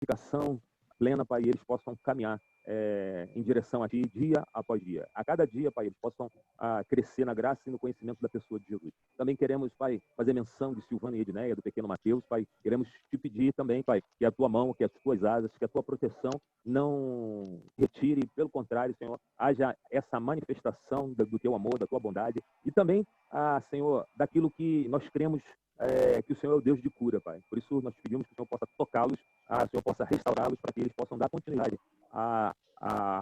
santificação plena, Pai, e eles possam caminhar em direção a Ti dia após dia. A cada dia, Pai, eles possam crescer na graça e no conhecimento da pessoa de Jesus. Também queremos, Pai, fazer menção de Silvana e Edneia, do pequeno Mateus, Pai. Queremos Te pedir também, Pai, que a Tua mão, que as Tuas asas, que a Tua proteção não retire, pelo contrário, Senhor, haja essa manifestação do Teu amor, da Tua bondade e também, Senhor, daquilo que nós cremos que o Senhor é o Deus de cura, Pai. Por isso nós pedimos que o Senhor possa tocá-los, que o Senhor possa restaurá-los para que eles possam dar continuidade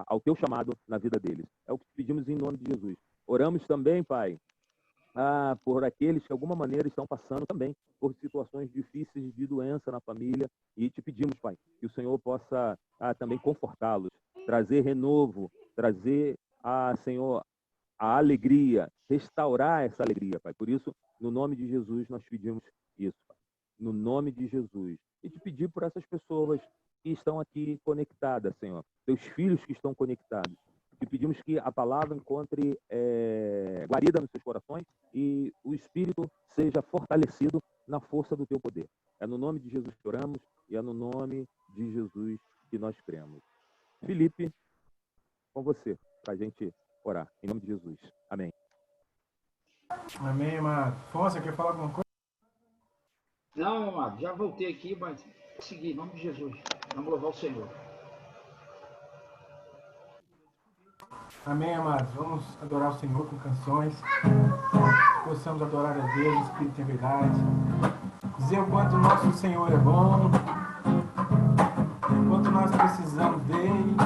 ao Teu chamado na vida deles. É o que pedimos em nome de Jesus. Oramos também, Pai, por aqueles que de alguma maneira estão passando também por situações difíceis de doença na família e Te pedimos, Pai, que o Senhor possa também confortá-los, trazer renovo, trazer, Senhor, a alegria, restaurar essa alegria, Pai. Por isso, no nome de Jesus, nós pedimos isso, Pai. No nome de Jesus. E Te pedir por essas pessoas que estão aqui conectadas, Senhor. Teus filhos que estão conectados. Te pedimos que a palavra encontre guarida nos seus corações e o Espírito seja fortalecido na força do Teu poder. É no nome de Jesus que oramos e é no nome de Jesus que nós cremos. Felipe, com você, para a gente orar. Em nome de Jesus. Amém. Amém, amado. Fonsa, quer falar alguma coisa? Não, amado, já voltei aqui, mas vou seguir, em nome de Jesus. Vamos louvar o Senhor. Amém, amados. Vamos adorar o Senhor com canções. Possamos adorar a Deus, em espírito e em verdade. Dizer o quanto o nosso Senhor é bom, o quanto nós precisamos dele.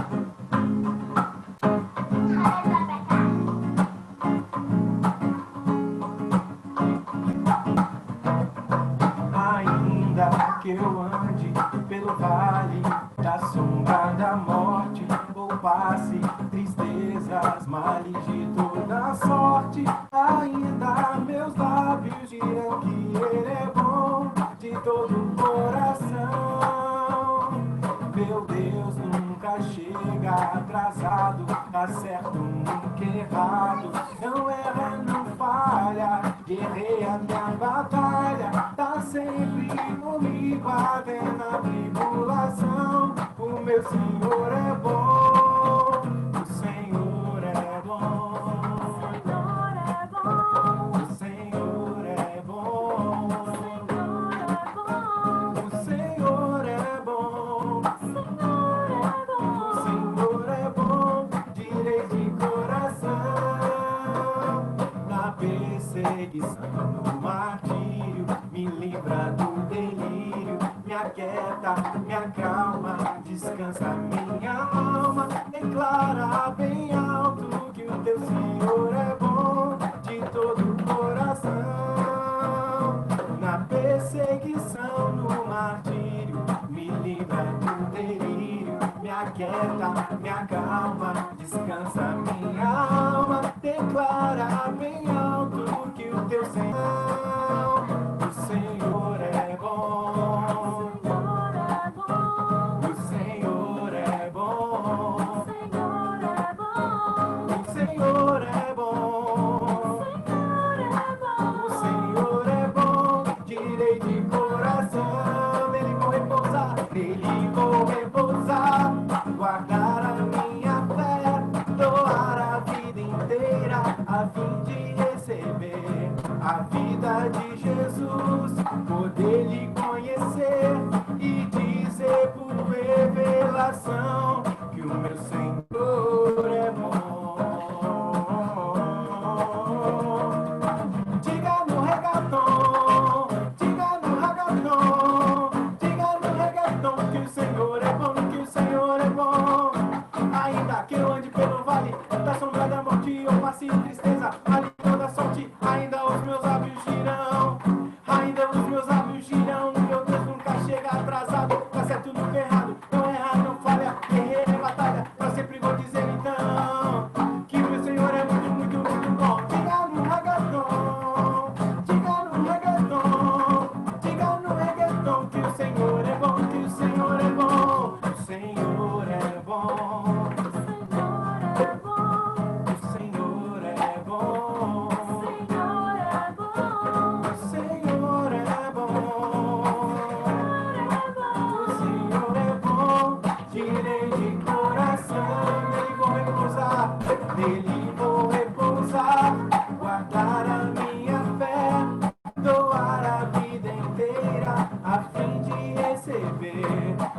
Ainda que eu ande pelo vale da sombra da morte, ou passe tristezas, males de toda sorte, ainda meus lábios dirão que Ele é bom de todo o coração. Meu Deus nunca chega atrasado, acerta nunca errado, não erra, não falha, guerreia até a batalha, tá sempre comigo até na tribulação. O meu Senhor é bom, o Senhor é bom, o Senhor é bom, o Senhor é bom, o Senhor é bom, direi de coração. Na perseguição, no martírio, me livra do delírio, me aquieta, me acalma, descansa minha alma, declara bem alto que o Teu Senhor é bom de todo o coração. Na perseguição, no martírio, me livra do delírio, me aquieta, me acalma, descansa minha alma, declara bem alto que o Teu Senhor, o Senhor é bom, o Senhor é bom, o Senhor é bom, o Senhor é bom, direi de coração, nele vou repousar, guardar a minha fé, doar a vida inteira, a fim de receber a vida de Jesus, poder lhe conhecer e dizer por revelação que o meu Senhor é bom. Diga no reggaeton, diga no reggaeton, diga no reggaeton que o Senhor é bom, que o Senhor é bom. Ainda que eu ande pelo vale da sombra da morte, eu passe tristeza, ali toda sorte, ainda os meus lábios girão, ainda os meus lábios girão. Meu Deus nunca chega atrasado, tá certo nunca errado, não erra, não falha, guerreiro em batalha, eu sempre vou dizer então que o meu Senhor é muito, muito, muito bom. Diga no reggaeton, diga no reggaeton, diga no reggaeton que o Senhor é bom, que o Senhor é bom, o Senhor é bom. O Senhor é bom, o Senhor é bom, o Senhor é bom,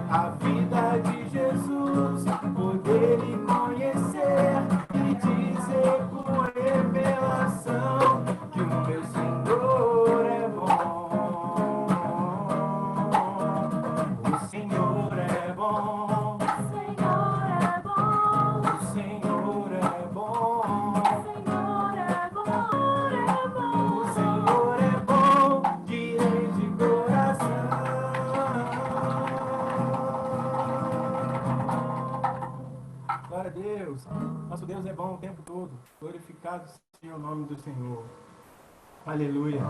a vida de Jesus, poder lhe conhecer e dizer com revelação que o meu Senhor é bom. O Senhor é bom. O Senhor é bom. O Senhor é bom. O Senhor é bom, direi de coração. Glória a Deus. Nosso Deus é bom o tempo todo. Glorificado seja o nome do Senhor. Aleluia.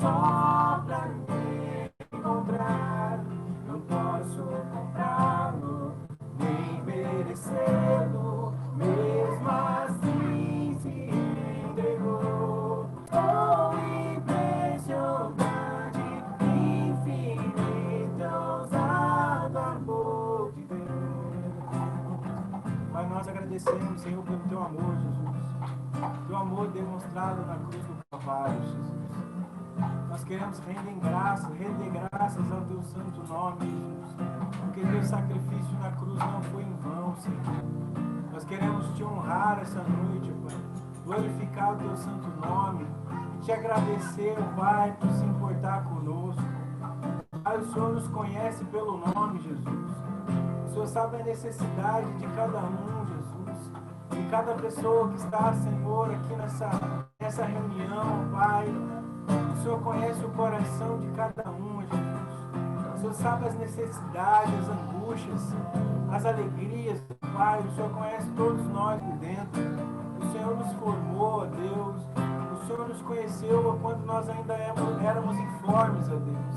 só pra me encontrar. Não posso comprá-lo, nem merecê-lo, mesmo assim se entregou. Oh, impressionante, infinito, ousado amor de Deus. Pai, nós agradecemos, Senhor, pelo teu amor, Jesus. Teu amor demonstrado na cruz do Calvário, Jesus. Nós queremos render graças ao teu santo nome, Jesus. Porque teu sacrifício na cruz não foi em vão, Senhor. Nós queremos te honrar essa noite, Pai. Glorificar o teu santo nome. E te agradecer, Pai, por se importar conosco. Pai, o Senhor nos conhece pelo nome, Jesus. O Senhor sabe a necessidade de cada um, Jesus. De cada pessoa que está, Senhor, aqui nessa reunião, Pai. O Senhor conhece o coração de cada um, Jesus. O Senhor sabe as necessidades, as angústias, as alegrias, Pai. O Senhor conhece todos nós por dentro. O Senhor nos formou, ó Deus. O Senhor nos conheceu quando nós ainda éramos informes, ó Deus.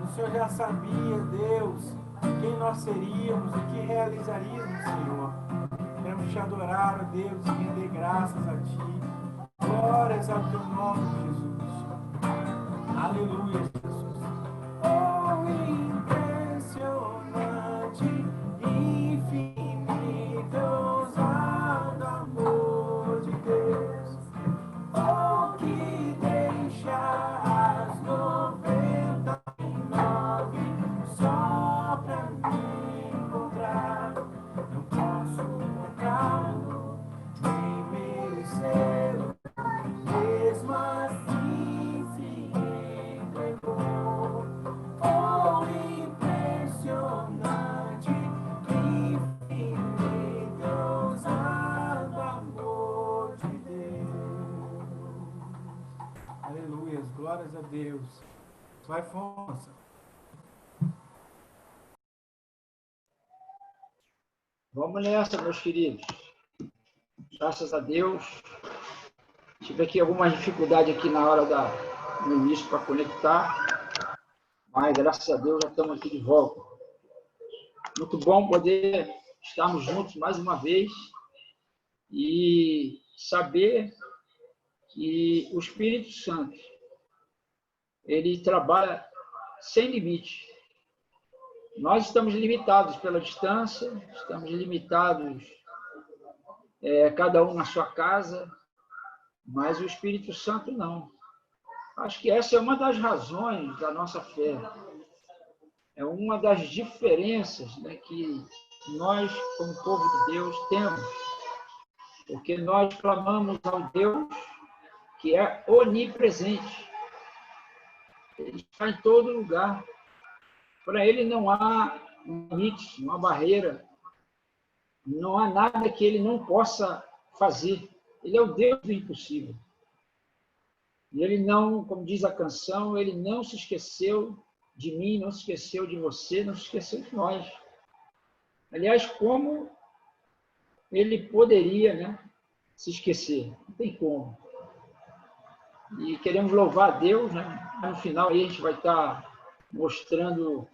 O Senhor já sabia, Deus, quem nós seríamos, o que realizaríamos, Senhor. Queremos te adorar, ó Deus, e render graças a Ti. Glórias ao Teu nome, Jesus. Aleluia, Jesus. Oh, impressionante, infinito, ousado amor de Deus. Oh, que deixa as 99 só pra me encontrar. Não posso comprá-lo, nem merecê-lo, mesmo assim se entregou. Oh, impressionante, infinito, ousado amor de Deus. Aleluia, glórias a Deus. Vai, Fonsa. Vamos nessa, meus queridos. Graças a Deus. Tive aqui alguma dificuldade aqui na hora no início para conectar, mas graças a Deus já estamos aqui de volta. Muito bom poder estarmos juntos mais uma vez e saber que o Espírito Santo, ele trabalha sem limite. Nós estamos limitados pela distância, estamos limitados, cada um na sua casa, mas o Espírito Santo não. Acho que essa é uma das razões da nossa fé. É uma das diferenças, né, que nós, como povo de Deus, temos. Porque nós clamamos ao Deus que é onipresente. Ele está em todo lugar. Para ele não há limite, não há barreira. Não há nada que ele não possa fazer. Ele é o Deus do impossível. E ele não, como diz a canção, ele não se esqueceu de mim, não se esqueceu de você, não se esqueceu de nós. Aliás, como ele poderia, né, se esquecer? Não tem como. E queremos louvar a Deus, né? No final aí a gente vai estar mostrando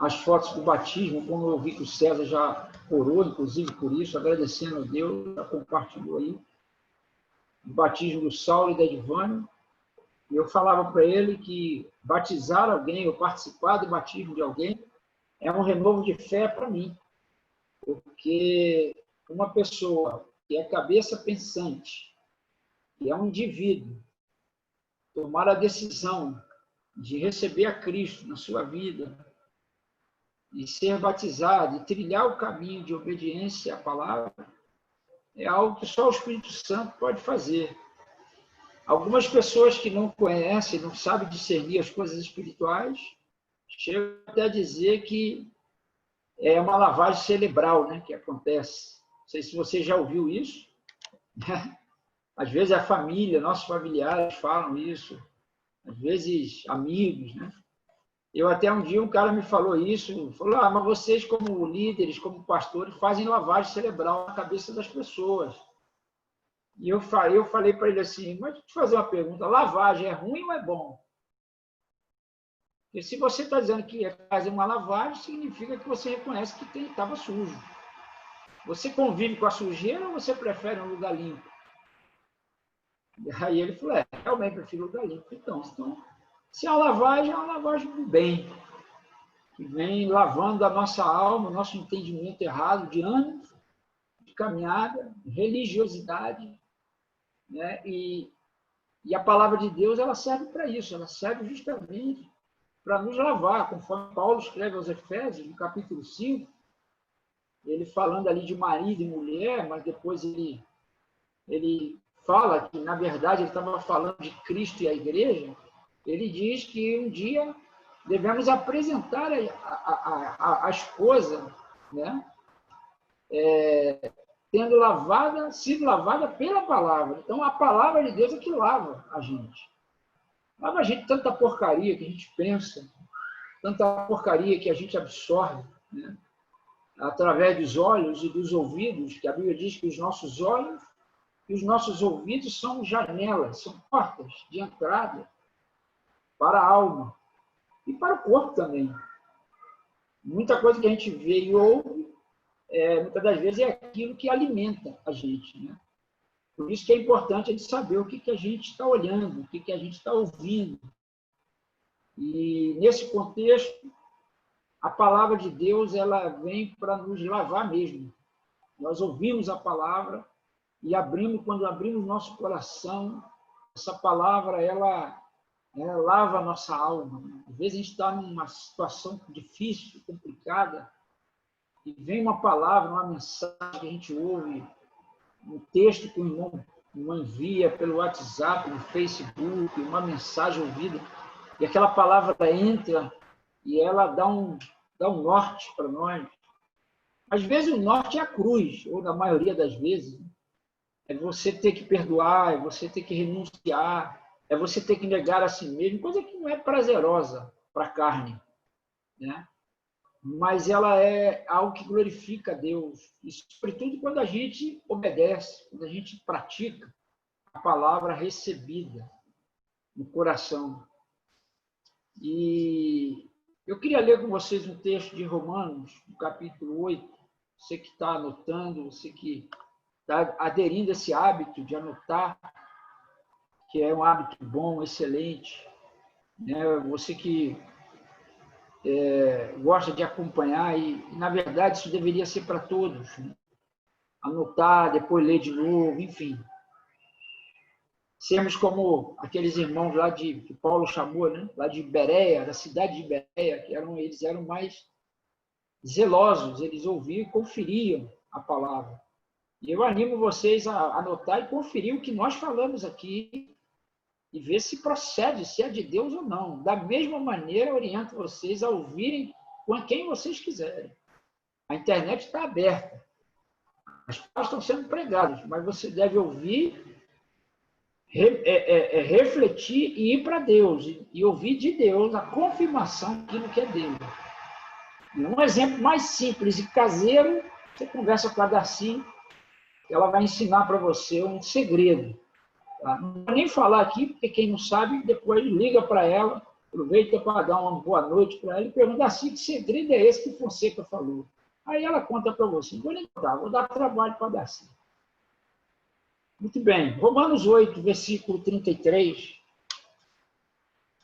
as fotos do batismo, como eu vi que o César já orou, inclusive por isso, agradecendo a Deus, já compartilhou aí o batismo do Saulo e da Edvânia. E eu falava para ele que batizar alguém ou participar do batismo de alguém é um renovo de fé para mim. Porque uma pessoa que é cabeça pensante, que é um indivíduo, tomar a decisão de receber a Cristo na sua vida e ser batizado, e trilhar o caminho de obediência à palavra, é algo que só o Espírito Santo pode fazer. Algumas pessoas que não conhecem, não sabem discernir as coisas espirituais, chegam até a dizer que é uma lavagem cerebral, né, que acontece. Não sei se você já ouviu isso. Às vezes a família, nossos familiares falam isso, às vezes amigos, né? Eu até um dia um cara me falou isso, falou, mas vocês como líderes, como pastores, fazem lavagem cerebral na cabeça das pessoas. E eu falei para ele assim, mas deixa eu te fazer uma pergunta, lavagem é ruim ou é bom? Porque se você está dizendo que é fazer uma lavagem, significa que você reconhece que estava sujo. Você convive com a sujeira ou você prefere um lugar limpo? Aí ele falou, realmente prefiro lugar limpo. Então, se é uma lavagem do bem, que vem lavando a nossa alma, o nosso entendimento errado de anos, de caminhada, religiosidade, né? E a palavra de Deus, ela serve para isso, ela serve justamente para nos lavar, conforme Paulo escreve aos Efésios, no capítulo 5, ele falando ali de marido e mulher, mas depois ele fala que, na verdade, ele estava falando de Cristo e a igreja. Ele diz que um dia devemos apresentar a esposa, né? Sido lavada pela palavra. Então, a palavra de Deus é que lava a gente. Lava a gente tanta porcaria que a gente pensa, tanta porcaria que a gente absorve, né? Através dos olhos e dos ouvidos, que a Bíblia diz que os nossos olhos e os nossos ouvidos são janelas, são portas de entrada para a alma e para o corpo também. Muita coisa que a gente vê e ouve, muitas das vezes é aquilo que alimenta a gente, né? Por isso que é importante a gente saber o que a gente está olhando, o que a gente está ouvindo. E, nesse contexto, a palavra de Deus, ela vem para nos lavar mesmo. Nós ouvimos a palavra e quando abrimos nosso coração, essa palavra, ela lava a nossa alma. Às vezes a gente está numa situação difícil, complicada, e vem uma palavra, uma mensagem que a gente ouve, um texto que o irmão envia pelo WhatsApp, no Facebook, uma mensagem ouvida, e aquela palavra entra e ela dá um norte para nós. Às vezes o norte é a cruz, ou na maioria das vezes, é você ter que perdoar, é você ter que renunciar, é você ter que negar a si mesmo, coisa que não é prazerosa para a carne, né? Mas ela é algo que glorifica a Deus, e sobretudo quando a gente obedece, quando a gente pratica a palavra recebida no coração. E eu queria ler com vocês um texto de Romanos, no capítulo 8. Você que está anotando, você que está aderindo a esse hábito de anotar, que é um hábito bom, excelente, né? Você que gosta de acompanhar, e, na verdade, isso deveria ser para todos, né? Anotar, depois ler de novo, enfim. Sermos como aqueles irmãos lá que Paulo chamou, né? Lá de Bereia, da cidade de Bereia, eles eram mais zelosos, eles ouviam e conferiam a palavra. E eu animo vocês a anotar e conferir o que nós falamos aqui e ver se procede, se é de Deus ou não. Da mesma maneira, oriento vocês a ouvirem com quem vocês quiserem. A internet está aberta. As palavras estão sendo pregadas, mas você deve ouvir, refletir e ir para Deus. E ouvir de Deus a confirmação daquilo que é Deus. Um exemplo mais simples e caseiro, você conversa com a Darcy, ela vai ensinar para você um segredo. Tá? Não vou nem falar aqui, porque quem não sabe, depois liga para ela, aproveita para dar uma boa noite para ela e pergunta assim, que segredo é esse que Fonseca falou? Aí ela conta para você. Não vou nem contar, vou dar trabalho para Darcy. Muito bem. Romanos 8, versículo 33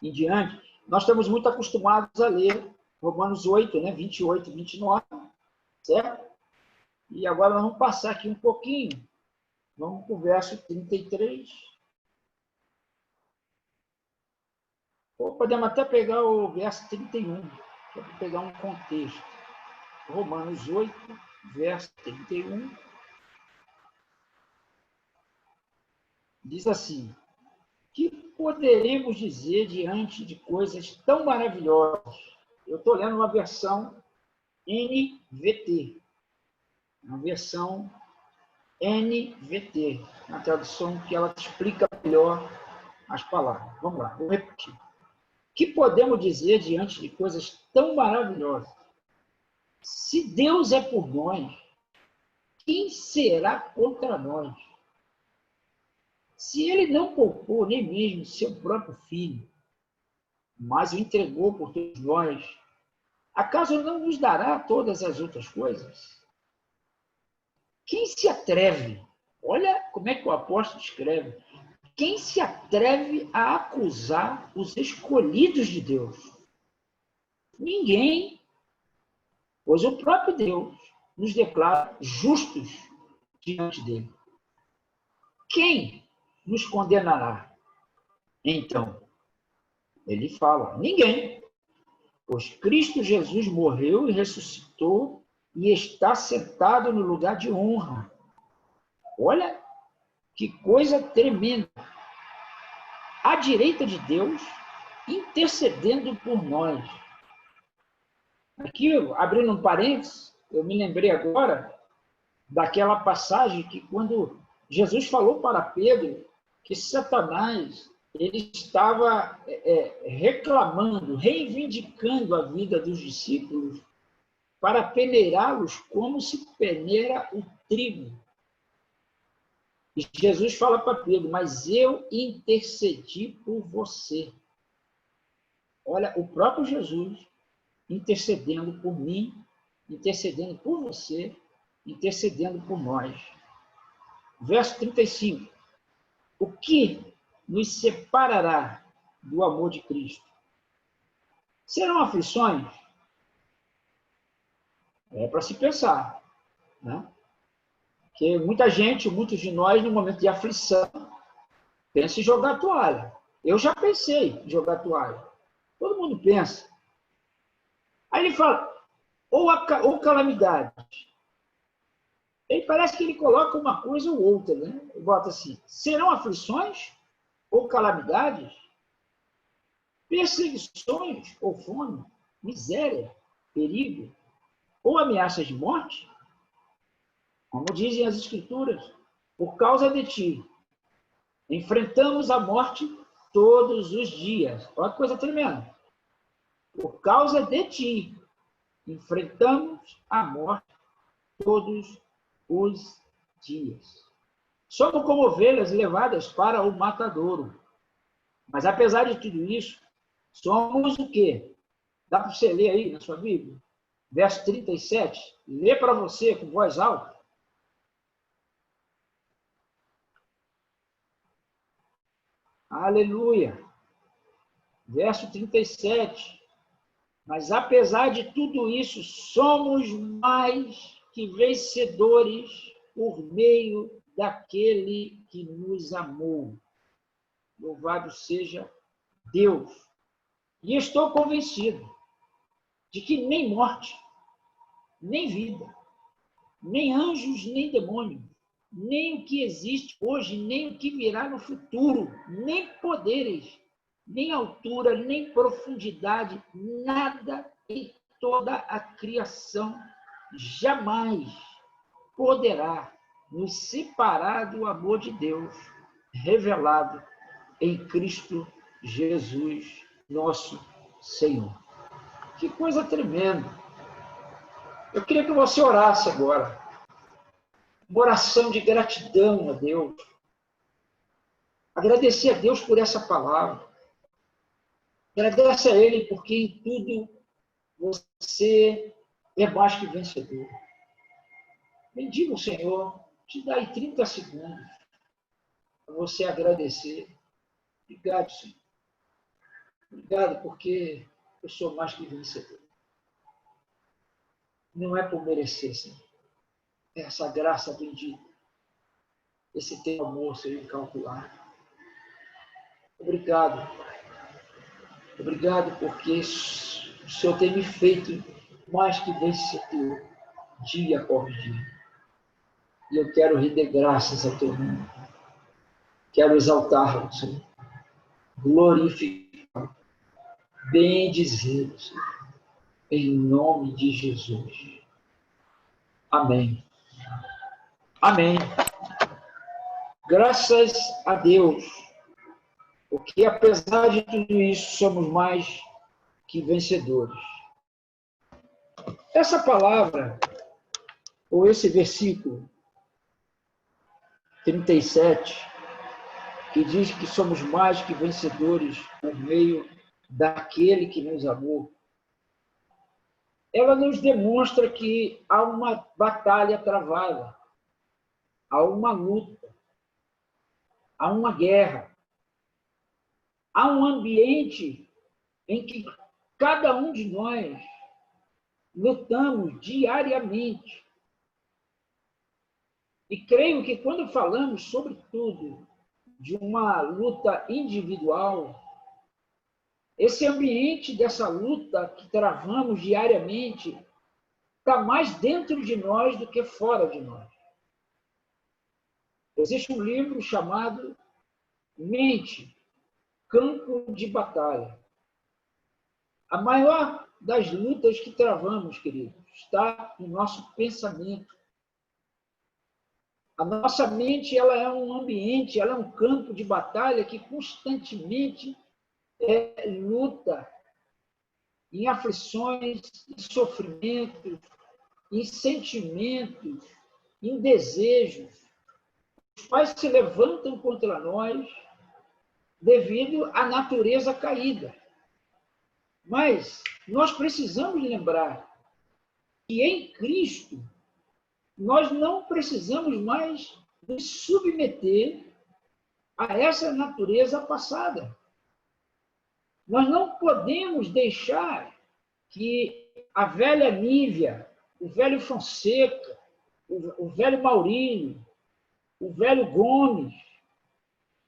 em diante, nós estamos muito acostumados a ler Romanos 8, né, 28 e 29, certo? E agora nós vamos passar aqui um pouquinho. Vamos para o verso 33. Ou podemos até pegar o verso 31, para pegar um contexto. Romanos 8, verso 31. Diz assim: que poderemos dizer diante de coisas tão maravilhosas? Eu estou lendo uma versão NVT. Uma versão NVT, uma tradução que ela explica melhor as palavras. Vamos lá, vou repetir. Que podemos dizer diante de coisas tão maravilhosas? Se Deus é por nós, quem será contra nós? Se ele não poupou nem mesmo seu próprio filho, mas o entregou por todos nós, acaso não nos dará todas as outras coisas? Quem se atreve? Olha como é que o apóstolo escreve. Quem se atreve a acusar os escolhidos de Deus? Ninguém, pois o próprio Deus nos declara justos diante dele. Quem nos condenará? Então, ele fala, ninguém, pois Cristo Jesus morreu e ressuscitou e está sentado no lugar de honra. Olha que coisa tremenda. À direita de Deus, intercedendo por nós. Aqui, abrindo um parênteses, eu me lembrei agora daquela passagem que quando Jesus falou para Pedro que Satanás ele estava reclamando, reivindicando a vida dos discípulos para peneirá-los como se peneira o trigo. E Jesus fala para Pedro, mas eu intercedi por você. Olha, o próprio Jesus intercedendo por mim, intercedendo por você, intercedendo por nós. Verso 35. O que nos separará do amor de Cristo? Serão aflições? É para se pensar, né? Porque muita gente, muitos de nós, no momento de aflição, pensa em jogar a toalha. Eu já pensei em jogar a toalha. Todo mundo pensa. Aí ele fala, ou calamidade. Ele parece que ele coloca uma coisa ou outra, né? Ele bota assim, serão aflições ou calamidades? Perseguições ou fome? Miséria? Perigo? Ou ameaças de morte? Como dizem as Escrituras, por causa de ti, enfrentamos a morte todos os dias. Olha que coisa tremenda. Por causa de ti, enfrentamos a morte todos os dias. Somos como ovelhas levadas para o matadouro. Mas apesar de tudo isso, somos o quê? Dá para você ler aí na sua Bíblia? Verso 37. Lê para você com voz alta. Aleluia. Verso 37. Mas apesar de tudo isso, somos mais que vencedores por meio daquele que nos amou. Louvado seja Deus. E estou convencido de que nem morte, nem vida, nem anjos, nem demônios, nem o que existe hoje, nem o que virá no futuro, nem poderes, nem altura, nem profundidade, nada em toda a criação jamais poderá nos separar do amor de Deus revelado em Cristo Jesus, nosso Senhor. Que coisa tremenda! Eu queria que você orasse agora. Uma oração de gratidão a Deus. Agradecer a Deus por essa palavra. Agradece a Ele porque em tudo você é mais que vencedor. Bendiga o Senhor. Te dá aí 30 segundos para você agradecer. Obrigado, Senhor. Obrigado porque eu sou mais que vencedor. Não é por merecer, Senhor. É essa graça bendita. Esse teu amor, Senhor, incalculável. Obrigado, Pai. Obrigado porque o Senhor tem me feito mais que vencedor, dia após dia. E eu quero render graças ao teu nome. Quero exaltar-lo, Senhor. Glorificar, bendizer, Senhor. Em nome de Jesus. Amém. Amém. Graças a Deus. Porque apesar de tudo isso, somos mais que vencedores. Essa palavra, ou esse versículo 37, que diz que somos mais que vencedores por meio daquele que nos amou, ela nos demonstra que há uma batalha travada, há uma luta, há uma guerra, há um ambiente em que cada um de nós lutamos diariamente. E creio que quando falamos, sobretudo, de uma luta individual, esse ambiente dessa luta que travamos diariamente está mais dentro de nós do que fora de nós. Existe um livro chamado Mente, Campo de Batalha. A maior das lutas que travamos, queridos, está no nosso pensamento. A nossa mente, ela é um ambiente, ela é um campo de batalha que constantemente luta em aflições, em sofrimentos, em sentimentos, em desejos. Os quais se levantam contra nós devido à natureza caída. Mas nós precisamos lembrar que em Cristo nós não precisamos mais nos submeter a essa natureza passada. Nós não podemos deixar que a velha Nívia, o velho Fonseca, o velho Maurílio, o velho Gomes,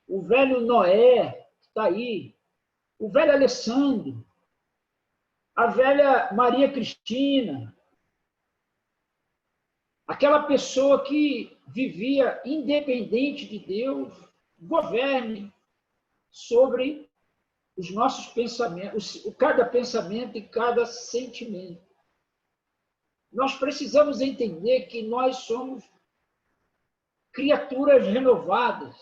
o velho Noé, que está aí, o velho Alessandro, a velha Maria Cristina, aquela pessoa que vivia independente de Deus, governe sobre os nossos pensamentos, cada pensamento e cada sentimento. Nós precisamos entender que nós somos criaturas renovadas.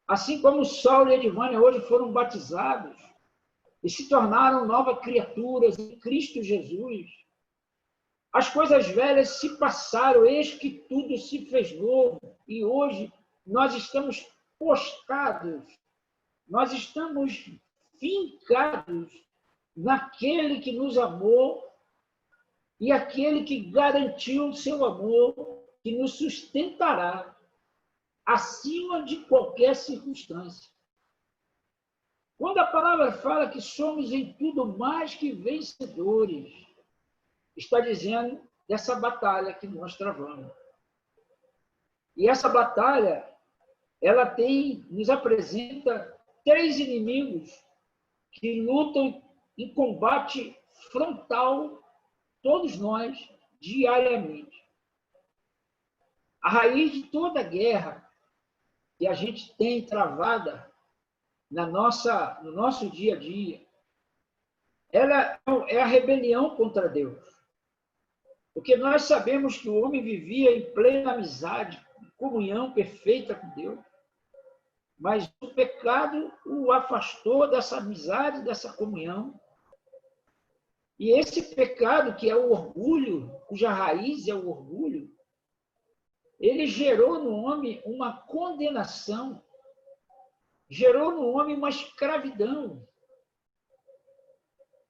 Assim como Saulo e Edivânia hoje foram batizados e se tornaram novas criaturas em Cristo Jesus, as coisas velhas se passaram, eis que tudo se fez novo. E hoje nós estamos postados, nós estamos fincados naquele que nos amou e aquele que garantiu o seu amor, que nos sustentará acima de qualquer circunstância. Quando a palavra fala que somos em tudo mais que vencedores, está dizendo dessa batalha que nós travamos. E essa batalha, ela nos apresenta 3 inimigos que lutam em combate frontal, todos nós, diariamente. A raiz de toda guerra que a gente tem travada no nosso dia a dia, ela é a rebelião contra Deus. Porque nós sabemos que o homem vivia em plena amizade, comunhão perfeita com Deus, mas o pecado o afastou dessa amizade, dessa comunhão. E esse pecado, que é o orgulho, cuja raiz é o orgulho, ele gerou no homem uma condenação, gerou no homem uma escravidão.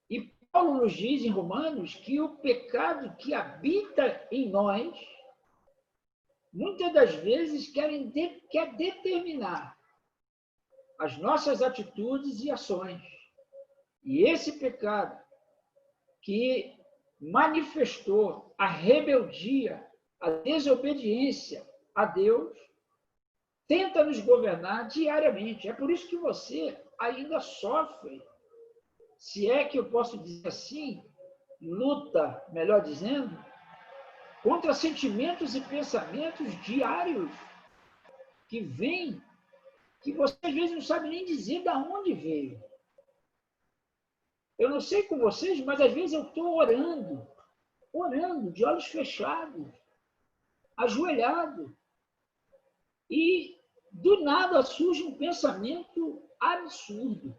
E Paulo nos diz em Romanos que o pecado que habita em nós, muitas das vezes quer determinar as nossas atitudes e ações. E esse pecado que manifestou a rebeldia, a desobediência a Deus, tenta nos governar diariamente. É por isso que você ainda sofre, se é que eu posso dizer assim, luta, melhor dizendo, contra sentimentos e pensamentos diários que vêm, que você às vezes não sabe nem dizer de onde veio. Eu não sei com vocês, mas às vezes eu estou orando, de olhos fechados, ajoelhado, e do nada surge um pensamento absurdo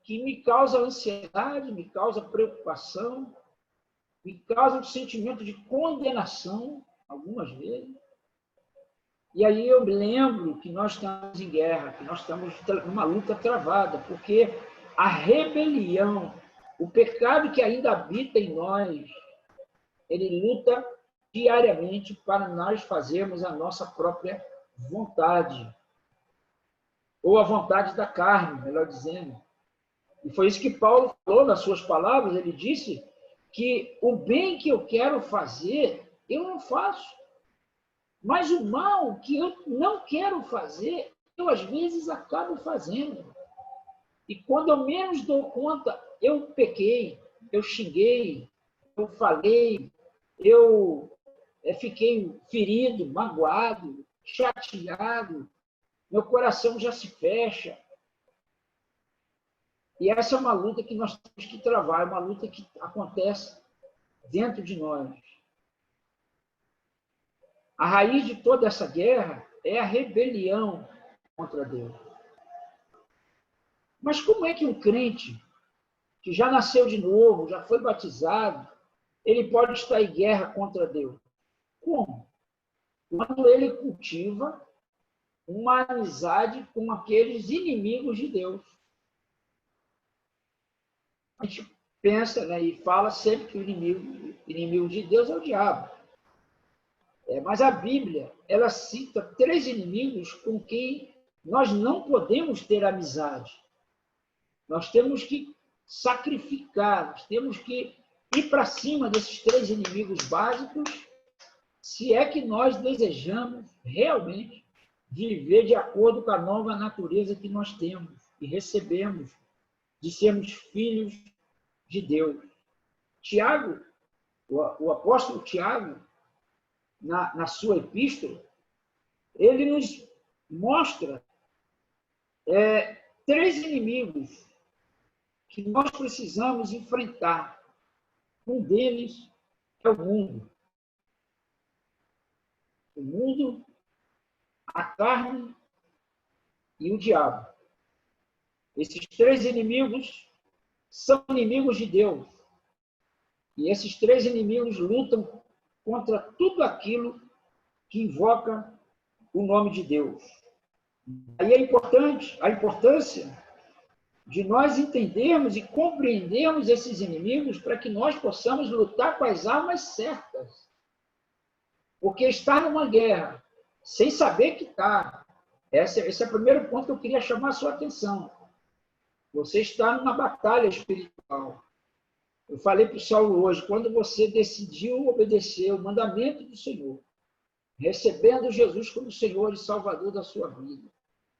que me causa ansiedade, me causa preocupação, me causa um sentimento de condenação, algumas vezes. E aí eu lembro que nós estamos em guerra, que nós estamos numa luta travada, porque a rebelião, o pecado que ainda habita em nós, ele luta diariamente para nós fazermos a nossa própria vontade, ou a vontade da carne, melhor dizendo. E foi isso que Paulo falou nas suas palavras, ele disse que o bem que eu quero fazer, eu não faço. Mas o mal que eu não quero fazer, eu às vezes acabo fazendo. E quando eu menos dou conta, eu pequei, eu xinguei, eu falei, eu fiquei ferido, magoado, chateado, meu coração já se fecha. E essa é uma luta que nós temos que travar, é uma luta que acontece dentro de nós. A raiz de toda essa guerra é a rebelião contra Deus. Mas como é que um crente que já nasceu de novo, já foi batizado, ele pode estar em guerra contra Deus? Como? Quando ele cultiva uma amizade com aqueles inimigos de Deus. A gente pensa, né, e fala sempre que o inimigo de Deus é o diabo. Mas a Bíblia, ela cita 3 inimigos com quem nós não podemos ter amizade. Nós temos que sacrificar, nós temos que ir para cima desses 3 inimigos básicos, se é que nós desejamos realmente viver de acordo com a nova natureza que nós temos e recebemos de sermos filhos de Deus. Tiago, o apóstolo Tiago, na sua epístola, ele nos mostra 3 inimigos que nós precisamos enfrentar. Um deles é o mundo. O mundo, a carne e o diabo. Esses 3 inimigos são inimigos de Deus. E esses 3 inimigos lutam contra tudo aquilo que invoca o nome de Deus. Aí é importante a importância de nós entendermos e compreendermos esses inimigos para que nós possamos lutar com as armas certas. Porque estar numa guerra sem saber que está, esse é o primeiro ponto que eu queria chamar a sua atenção. Você está numa batalha espiritual. Eu falei para o Saulo hoje, quando você decidiu obedecer o mandamento do Senhor, recebendo Jesus como Senhor e Salvador da sua vida,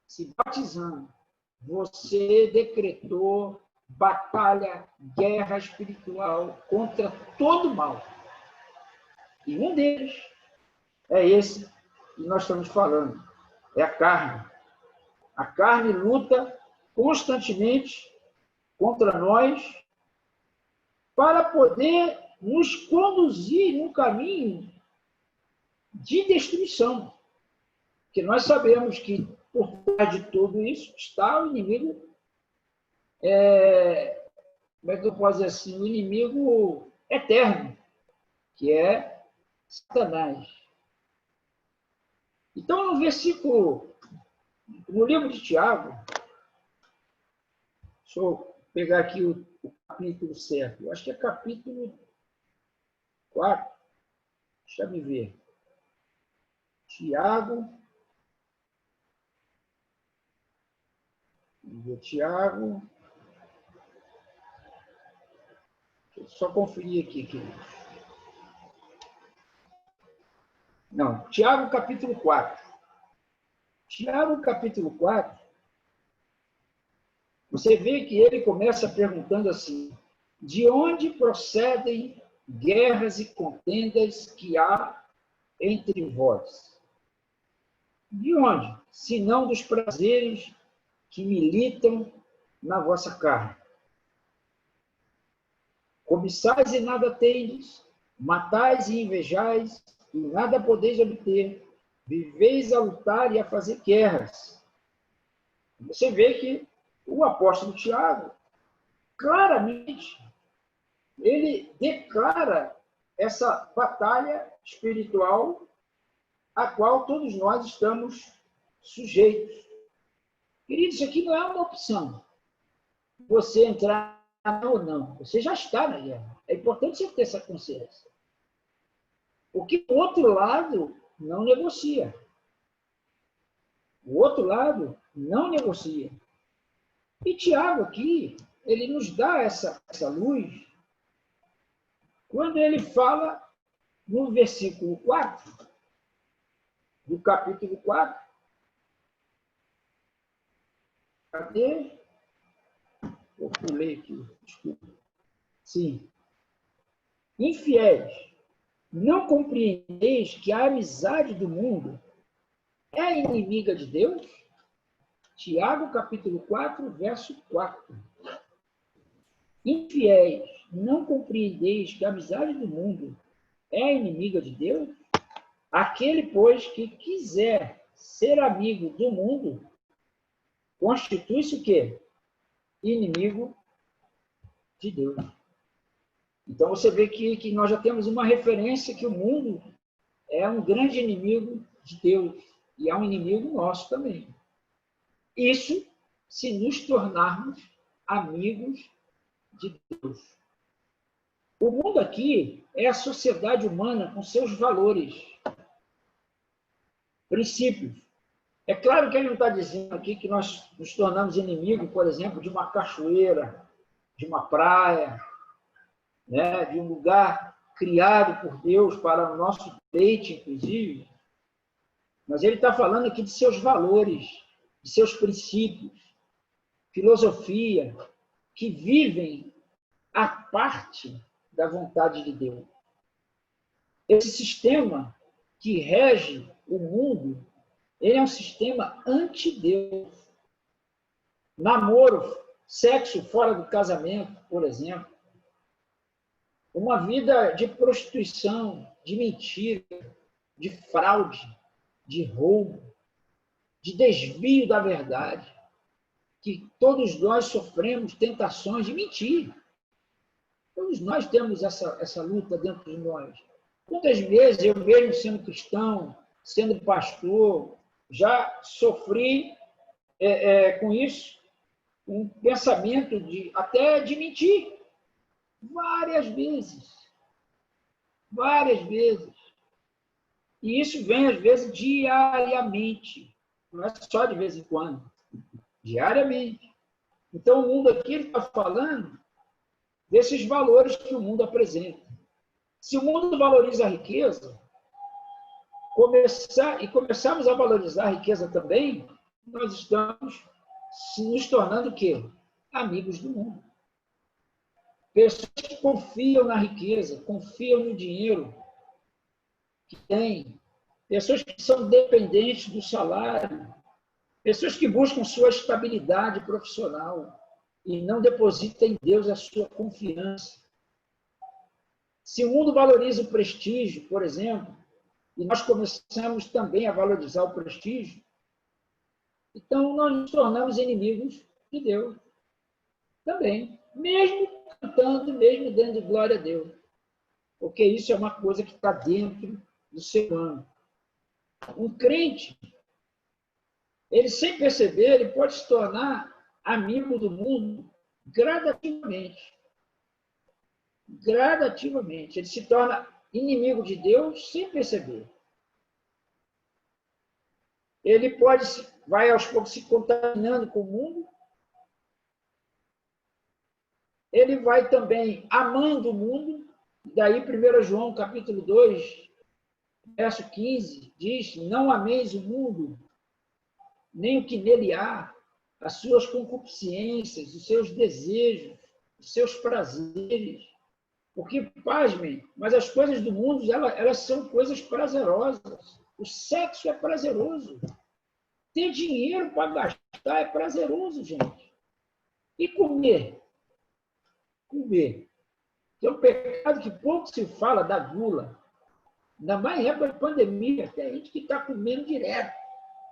se batizando, você decretou batalha, guerra espiritual contra todo mal. E um deles é esse que nós estamos falando, é a carne. A carne luta constantemente contra nós para poder nos conduzir num caminho de destruição. Porque nós sabemos que por trás de tudo isso está o inimigo, como é que eu posso dizer assim, o inimigo eterno, que é Satanás. Então, no livro de Tiago, deixa eu pegar aqui o capítulo certo, eu acho que é capítulo 4, deixa eu ver. Tiago, deixa eu só conferir aqui, queridos. Não, Tiago capítulo 4. Tiago capítulo 4, você vê que ele começa perguntando assim: de onde procedem guerras e contendas que há entre vós? De onde? Senão dos prazeres que militam na vossa carne. Cobiçais e nada tendes, matais e invejais, e nada podeis obter. Viveis a lutar e a fazer guerras. Você vê que o apóstolo Tiago, claramente, ele declara essa batalha espiritual a qual todos nós estamos sujeitos. Queridos, isso aqui não é uma opção. Você entrar ou não. Você já está na guerra. É importante você ter essa consciência. Porque o outro lado não negocia. O outro lado não negocia. E Tiago aqui, ele nos dá essa luz quando ele fala no versículo 4, do capítulo 4. Cadê? Eu pulei aqui, desculpa. Sim. Infiéis, não compreendeis que a amizade do mundo é inimiga de Deus? Tiago, capítulo 4, verso 4. Infiéis, não compreendeis que a amizade do mundo é inimiga de Deus? Aquele, pois, que quiser ser amigo do mundo, constitui-se o quê? Inimigo de Deus. Então, você vê que nós já temos uma referência que o mundo é um grande inimigo de Deus e é um inimigo nosso também. Isso se nos tornarmos amigos de Deus. O mundo aqui é a sociedade humana com seus valores, princípios. É claro que ele não está dizendo aqui que nós nos tornamos inimigos, por exemplo, de uma cachoeira, de uma praia, né, de um lugar criado por Deus para o nosso deleite, inclusive. Mas ele está falando aqui de seus valores, de seus princípios, filosofia, que vivem à parte da vontade de Deus. Esse sistema que rege o mundo, ele é um sistema anti-Deus. Namoro, sexo fora do casamento, por exemplo. Uma vida de prostituição, de mentira, de fraude, de roubo, de desvio da verdade. Que todos nós sofremos tentações de mentir. Todos nós temos essa luta dentro de nós. Quantas vezes eu mesmo, sendo cristão, sendo pastor, já sofri com isso, um pensamento até de mentir. Várias vezes. Várias vezes. E isso vem, às vezes, diariamente. Não é só de vez em quando. Diariamente. Então, o mundo aqui está falando desses valores que o mundo apresenta. Se o mundo valoriza a riqueza, começarmos a valorizar a riqueza também, nós estamos nos tornando o quê? Amigos do mundo. Pessoas que confiam na riqueza, confiam no dinheiro que têm. Pessoas que são dependentes do salário. Pessoas que buscam sua estabilidade profissional e não depositam em Deus a sua confiança. Se o mundo valoriza o prestígio, por exemplo, e nós começamos também a valorizar o prestígio, então nós nos tornamos inimigos de Deus também, mesmo cantando, mesmo dando glória a Deus, porque isso é uma coisa que está dentro do ser humano. Um crente, ele sem perceber, ele pode se tornar amigo do mundo gradativamente. Gradativamente. Ele se torna inimigo de Deus sem perceber. Ele vai aos poucos se contaminando com o mundo. Ele vai também amando o mundo. Daí 1 João capítulo 2, verso 15, diz: não ameis o mundo, nem o que nele há, as suas concupiscências, os seus desejos, os seus prazeres. Porque, pasmem, mas as coisas do mundo, elas são coisas prazerosas. O sexo é prazeroso. Ter dinheiro para gastar é prazeroso, gente. E comer? Comer. É um pecado que pouco se fala da gula. Ainda mais em época de pandemia, tem gente que está comendo direto.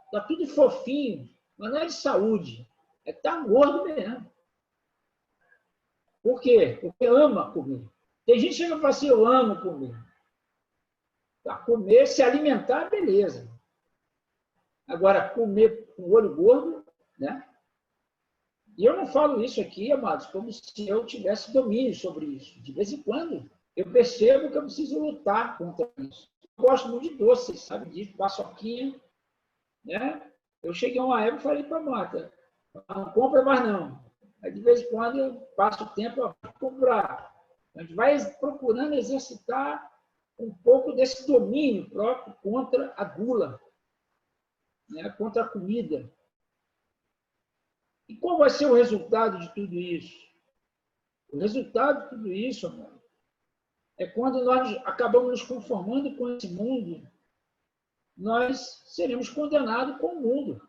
Está tudo fofinho, mas não é de saúde. É que está gordo mesmo. Por quê? Porque ama comer. Tem gente que chega e fala assim, eu amo comer. Tá? Comer, se alimentar, beleza. Agora, comer com olho gordo, né? E eu não falo isso aqui, amados, como se eu tivesse domínio sobre isso. De vez em quando, eu percebo que eu preciso lutar contra isso. Eu gosto muito de doces, sabe? De paçoquinha, né? Eu cheguei a uma época e falei para a Marta, não compra mais não. Aí, de vez em quando, eu passo o tempo a comprar. A gente vai procurando exercitar um pouco desse domínio próprio contra a gula, né? Contra a comida. E qual vai ser o resultado de tudo isso? O resultado de tudo isso, amor, é quando nós acabamos nos conformando com esse mundo, nós seremos condenados com o mundo.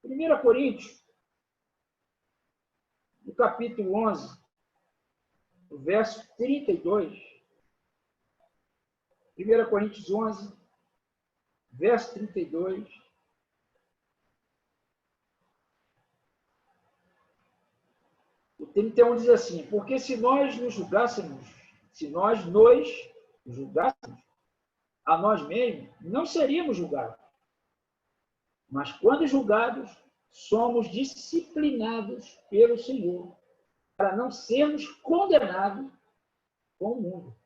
1 Coríntios, no capítulo 11, o verso 32. 1 Coríntios 11, verso 32. O 31 diz assim, porque se nós nos julgássemos a nós mesmos, não seríamos julgados. Mas quando julgados, somos disciplinados pelo Senhor, para não sermos condenados com o mundo.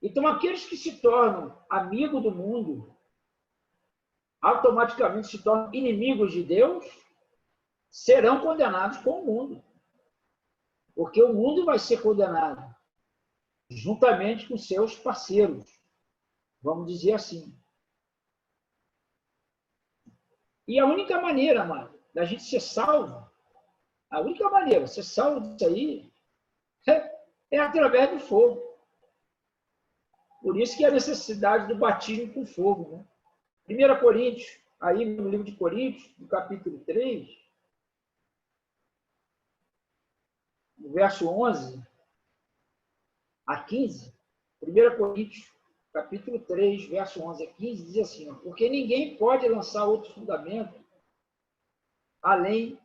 Então, aqueles que se tornam amigos do mundo, automaticamente se tornam inimigos de Deus, serão condenados com o mundo. Porque o mundo vai ser condenado, juntamente com seus parceiros, vamos dizer assim. E a única maneira, mano, da gente ser salvo, a única maneira de ser salvo disso aí é através do fogo. Por isso que a necessidade do batismo com fogo. Né? 1 Coríntios, aí no livro de Coríntios, no capítulo 3, no verso 11 a 15, 1 Coríntios, capítulo 3, verso 11 a 15, diz assim, porque ninguém pode lançar outro fundamento além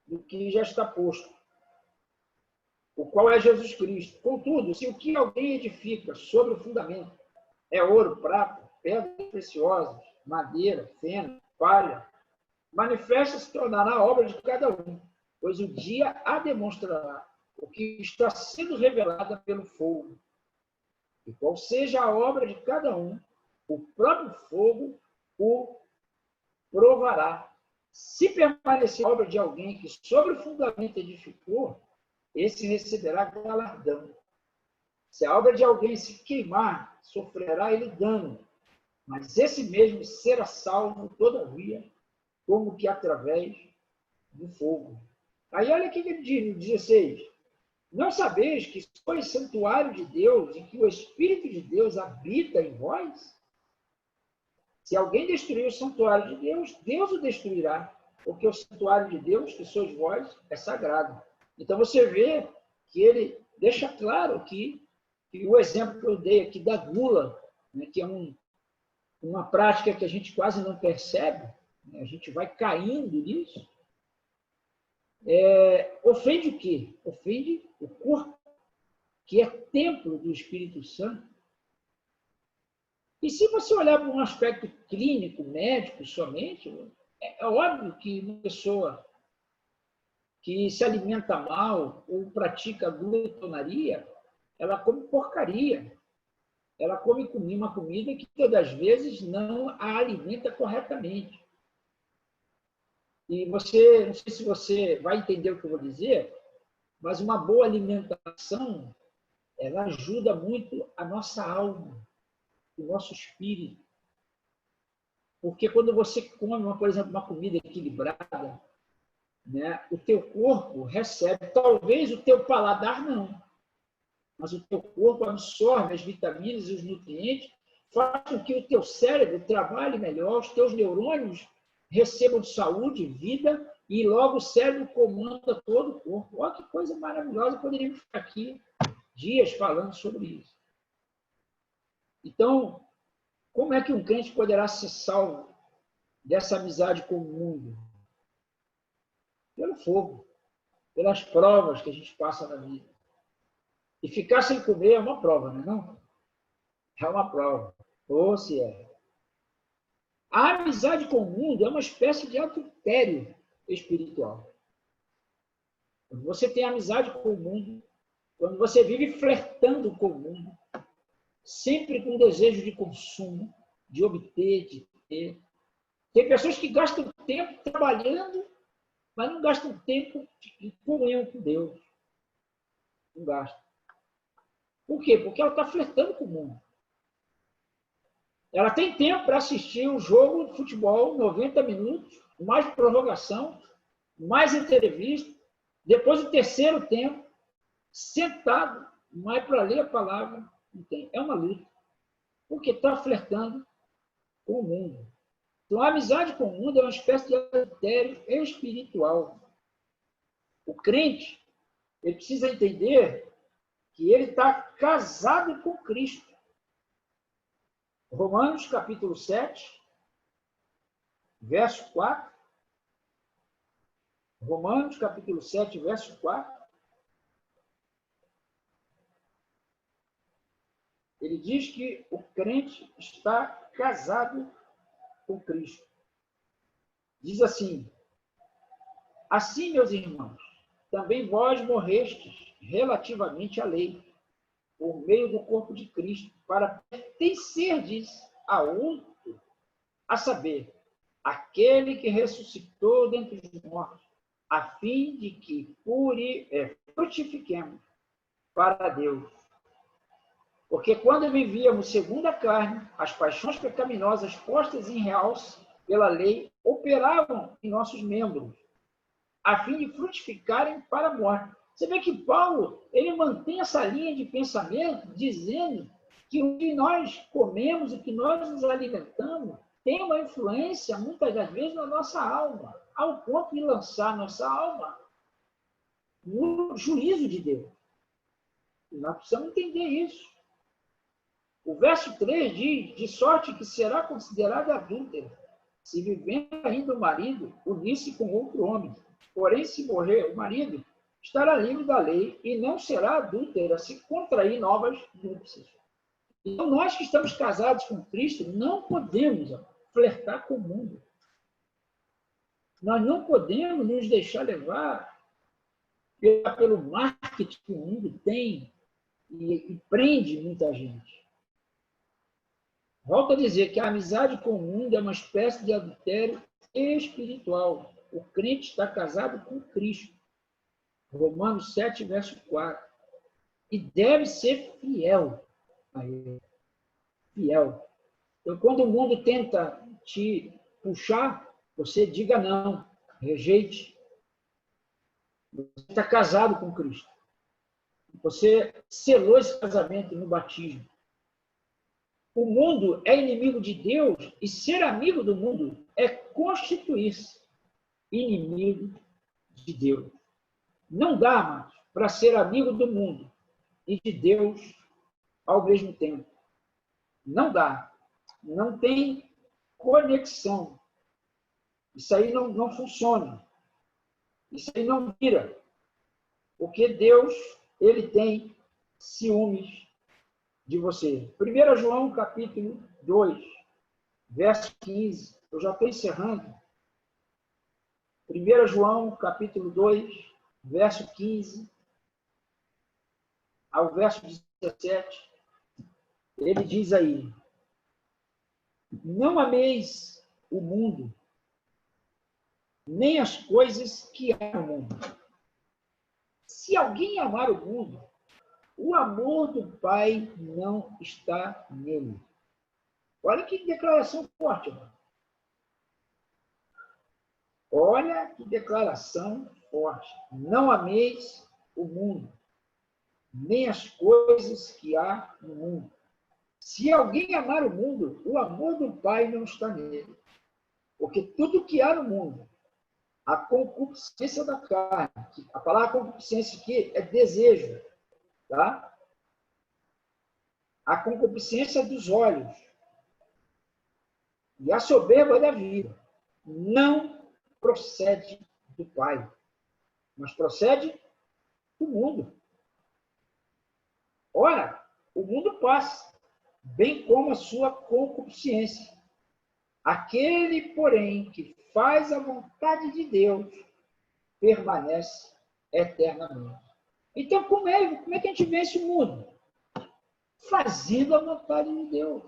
do que já está posto, o qual é Jesus Cristo. Contudo, se o que alguém edifica sobre o fundamento é ouro, prata, pedras preciosas, madeira, feno, palha, manifesta se tornará a obra de cada um, pois o dia a demonstrará o que está sendo revelado pelo fogo. E qual seja a obra de cada um, o próprio fogo o provará. Se permanecer a obra de alguém que sobre o fundamento edificou, esse receberá galardão. Se a obra de alguém se queimar, sofrerá ele dano, mas esse mesmo será salvo, todavia, como que através do fogo. Aí olha o que ele diz no 16. Não sabeis que sois santuário de Deus e que o Espírito de Deus habita em vós? Se alguém destruir o santuário de Deus, Deus o destruirá, porque o santuário de Deus, que sois vós, é sagrado. Então você vê que ele deixa claro que o exemplo que eu dei aqui da gula, né, que é uma prática que a gente quase não percebe, né, a gente vai caindo nisso, ofende o quê? Ofende o corpo, que é templo do Espírito Santo. E se você olhar para um aspecto clínico, médico somente, é óbvio que uma pessoa que se alimenta mal ou pratica glutonaria, ela come porcaria. Ela come uma comida que todas as vezes não a alimenta corretamente. E você, não sei se você vai entender o que eu vou dizer, mas uma boa alimentação, ela ajuda muito a nossa alma, o nosso espírito. Porque quando você come, por exemplo, uma comida equilibrada, né, o teu corpo recebe, talvez o teu paladar não, mas o teu corpo absorve as vitaminas e os nutrientes, faz com que o teu cérebro trabalhe melhor, os teus neurônios recebam saúde, vida, e logo o cérebro comanda todo o corpo. Olha que coisa maravilhosa, poderíamos ficar aqui dias falando sobre isso. Então, como é que um crente poderá ser salvo dessa amizade com o mundo? Pelo fogo, pelas provas que a gente passa na vida. E ficar sem comer é uma prova, não é não? É uma prova. Ou se é. A amizade com o mundo é uma espécie de adultério espiritual. Quando você tem amizade com o mundo, quando você vive flertando com o mundo, sempre com desejo de consumo, de obter, de ter. Tem pessoas que gastam tempo trabalhando, mas não gastam tempo de comunhão com Deus. Não gastam. Por quê? Porque ela está flertando com o mundo. Ela tem tempo para assistir um jogo de futebol, 90 minutos, mais prorrogação, mais entrevista, depois o terceiro tempo, sentado, mais para ler a palavra. Não tem. É uma luta. Porque está flertando com o mundo. Então, a amizade com o mundo é uma espécie de adultério espiritual. O crente, ele precisa entender que ele está casado com Cristo. Romanos, capítulo 7, verso 4. Romanos, capítulo 7, verso 4. Ele diz que o crente está casado com Cristo. Diz assim: assim, meus irmãos, também vós morrestes relativamente à lei, por meio do corpo de Cristo, para pertencerdes a outro, a saber, aquele que ressuscitou dentre os mortos, a fim de que frutifiquemos para Deus. Porque quando vivíamos segundo a carne, as paixões pecaminosas postas em realce pela lei operavam em nossos membros, a fim de frutificarem para a morte. Você vê que Paulo, ele mantém essa linha de pensamento, dizendo que o que nós comemos, o que nós nos alimentamos, tem uma influência, muitas das vezes, na nossa alma, ao ponto de lançar nossa alma no juízo de Deus. E nós precisamos entender isso. O verso 3 diz: de sorte que será considerada adúltera, se vivendo ainda o marido, unir-se com outro homem. Porém, se morrer o marido, estará livre da lei e não será adúltera se contrair novas núpcias. Então, nós que estamos casados com Cristo, não podemos flertar com o mundo. Nós não podemos nos deixar levar pelo marketing que o mundo tem e prende muita gente. Volto a dizer que a amizade com o mundo é uma espécie de adultério espiritual. O crente está casado com Cristo. Romanos 7, verso 4. E deve ser fiel a ele. Fiel. Então, quando o mundo tenta te puxar, você diga não, rejeite. Você está casado com Cristo. Você selou esse casamento no batismo. O mundo é inimigo de Deus e ser amigo do mundo é constituir-se inimigo de Deus. Não dá, amados, para ser amigo do mundo e de Deus ao mesmo tempo. Não dá. Não tem conexão. Isso aí não funciona. Isso aí não vira. Porque Deus, ele tem ciúmes de você. 1 João, capítulo 2, verso 15. Eu já estou encerrando. 1 João, capítulo 2, verso 15 ao verso 17. Ele diz aí: não ameis o mundo, nem as coisas que há no mundo. Se alguém amar o mundo, o amor do Pai não está nele. Olha que declaração forte, mano. Olha que declaração forte. Não ameis o mundo, nem as coisas que há no mundo. Se alguém amar o mundo, o amor do Pai não está nele. Porque tudo que há no mundo, a concupiscência da carne, a palavra concupiscência aqui é desejo, tá? A concupiscência dos olhos e a soberba da vida não procede do Pai, mas procede do mundo. Ora, o mundo passa, bem como a sua concupiscência. Aquele, porém, que faz a vontade de Deus, permanece eternamente. Então, como é que a gente vence o mundo? Fazendo a vontade de Deus.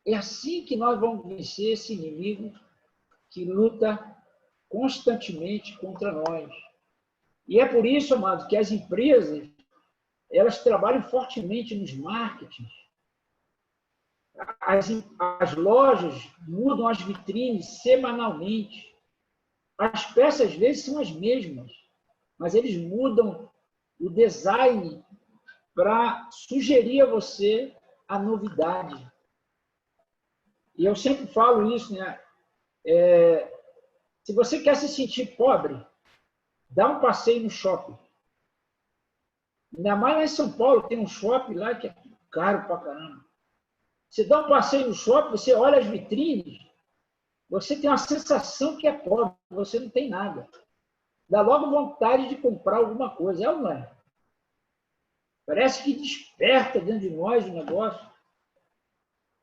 É assim que nós vamos vencer esse inimigo que luta constantemente contra nós. E é por isso, amado, que as empresas, elas trabalham fortemente nos marketings. As lojas mudam as vitrines semanalmente. As peças, às vezes, são as mesmas, mas eles mudam o design para sugerir a você a novidade. E eu sempre falo isso, né? Se você quer se sentir pobre, dá um passeio no shopping. Ainda mais lá em São Paulo, tem um shopping lá que é caro pra caramba. Você dá um passeio no shopping, você olha as vitrines, você tem uma sensação que é pobre, você não tem nada. Dá logo vontade de comprar alguma coisa, é ou não é? Parece que desperta dentro de nós o negócio.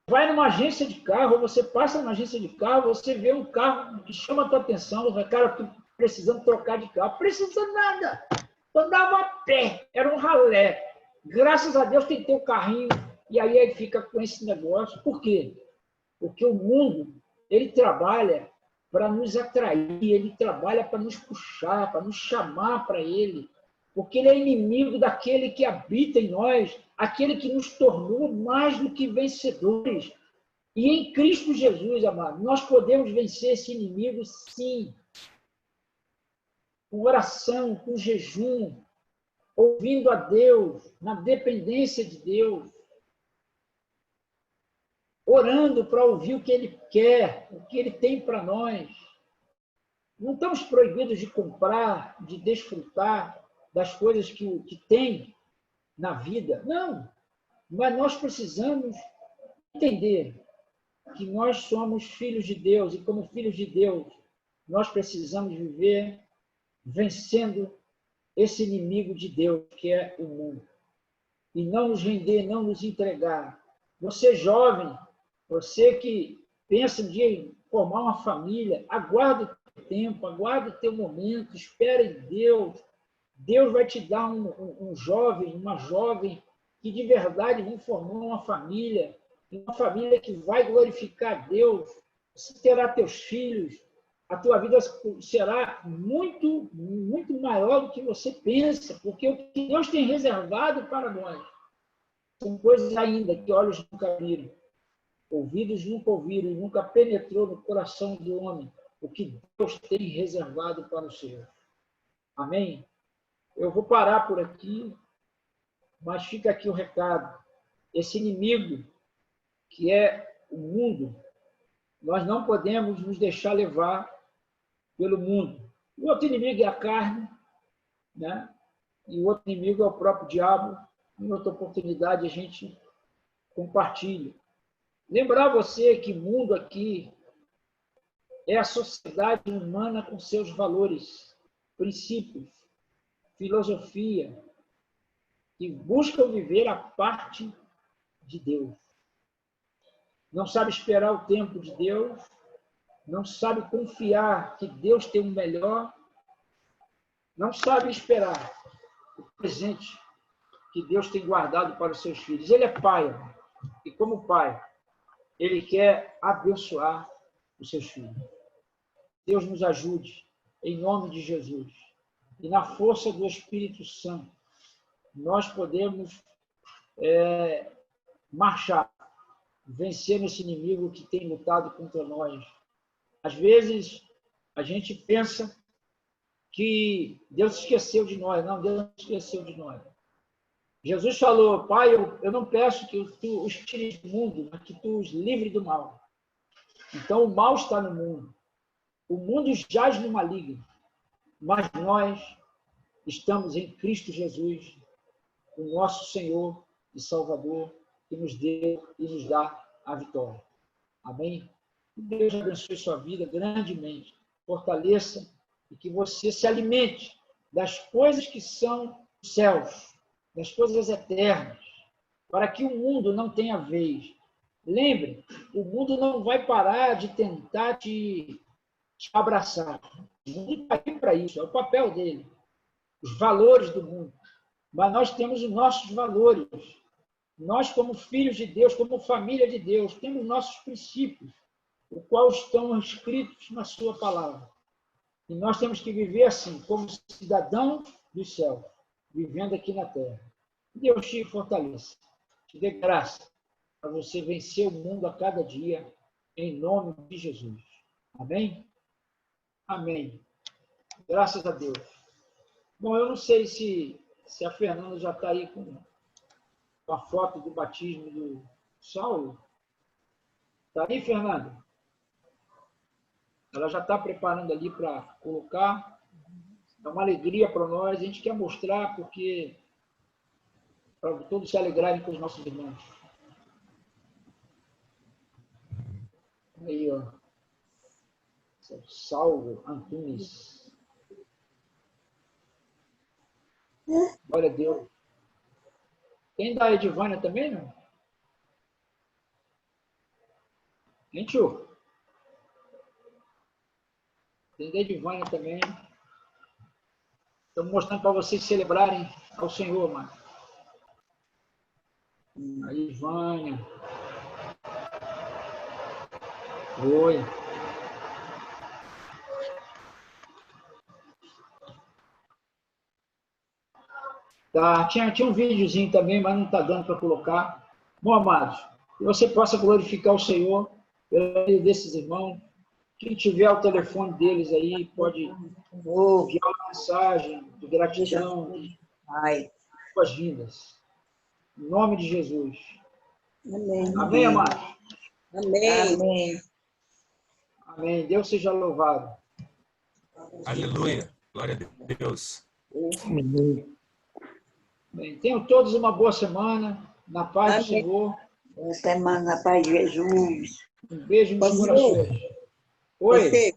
Vai numa agência de carro, você passa numa agência de carro, você vê um carro que chama a tua atenção, você fala, cara, estou precisando trocar de carro. Precisa nada. Eu andava a pé, era um ralé. Graças a Deus tem que ter um carrinho, e aí fica com esse negócio. Por quê? Porque o mundo, ele trabalha para nos atrair, ele trabalha para nos puxar, para nos chamar para ele. Porque ele é inimigo daquele que habita em nós, aquele que nos tornou mais do que vencedores. E em Cristo Jesus, amado, nós podemos vencer esse inimigo, sim. Com oração, com jejum, ouvindo a Deus, na dependência de Deus, orando para ouvir o que Ele quer, o que Ele tem para nós. Não estamos proibidos de comprar, de desfrutar das coisas que tem na vida. Não. Mas nós precisamos entender que nós somos filhos de Deus e, como filhos de Deus, nós precisamos viver vencendo esse inimigo de Deus, que é o mundo. E não nos render, não nos entregar. Você jovem, você que pensa em formar uma família, aguarde o teu tempo, aguarde o teu momento, espere em Deus. Deus vai te dar um jovem, uma jovem que de verdade vão formar uma família que vai glorificar a Deus. Você terá teus filhos, a tua vida será muito, muito maior do que você pensa, porque o que Deus tem reservado para nós são coisas ainda que olhos nunca viram, ouvidos nunca ouviram, e nunca penetrou no coração do homem o que Deus tem reservado para os seus. Amém? Eu vou parar por aqui, mas fica aqui o recado. Esse inimigo, que é o mundo, nós não podemos nos deixar levar pelo mundo. O outro inimigo é a carne, né? E o outro inimigo é o próprio diabo. Em outra oportunidade, a gente compartilha. Lembrar você que o mundo aqui é a sociedade humana com seus valores, princípios, filosofia, que buscam viver a parte de Deus. Não sabe esperar o tempo de Deus, não sabe confiar que Deus tem o melhor, não sabe esperar o presente que Deus tem guardado para os seus filhos. Ele é pai, e como pai, ele quer abençoar os seus filhos. Deus nos ajude, em nome de Jesus. E na força do Espírito Santo, nós podemos marchar, vencer esse inimigo que tem lutado contra nós. Às vezes, a gente pensa que Deus esqueceu de nós. Não, Deus não esqueceu de nós. Jesus falou, Pai, eu não peço que tu os tires do mundo, mas que tu os livres do mal. Então, o mal está no mundo. O mundo jaz no maligno. Mas nós estamos em Cristo Jesus, o nosso Senhor e Salvador, que nos deu e nos dá a vitória. Amém? Que Deus abençoe sua vida grandemente, fortaleça e que você se alimente das coisas que são os céus, das coisas eternas, para que o mundo não tenha vez. Lembre, o mundo não vai parar de tentar te abraçar. O mundo está aqui para isso, é o papel dele. Os valores do mundo. Mas nós temos os nossos valores. Nós, como filhos de Deus, como família de Deus, temos nossos princípios, os quais estão escritos na sua palavra. E nós temos que viver assim, como cidadãos do céu, vivendo aqui na terra. Deus te fortaleça, te dê graça para você vencer o mundo a cada dia, em nome de Jesus. Amém? Amém. Graças a Deus. Bom, eu não sei se a Fernanda já está aí com a foto do batismo do Saulo. Está aí, Fernanda? Ela já está preparando ali para colocar. É uma alegria para nós. A gente quer mostrar porque para todos se alegrarem com os nossos irmãos. Aí, ó. Saulo Antunes. Glória a Deus. Tem da Edivânia também, não? Hein, tio? Tem da Edivânia também. Estamos mostrando para vocês celebrarem ao Senhor, mano. A Edivânia. Oi. Tá, tinha um videozinho também, mas não está dando para colocar. Bom, amados, que você possa glorificar o Senhor pela vida desses irmãos. Quem tiver o telefone deles aí, pode enviar uma mensagem de gratidão, de boas-vindas. Em nome de Jesus. Amém. Amém, amados? Amém. Amém. Amém. Deus seja louvado. Aleluia. Glória a Deus. Amém. Bem, tenham todos uma boa semana, na paz do Amém. Senhor. Boa semana, na paz de Jesus. Um beijo nos Você? corações. Oi. Você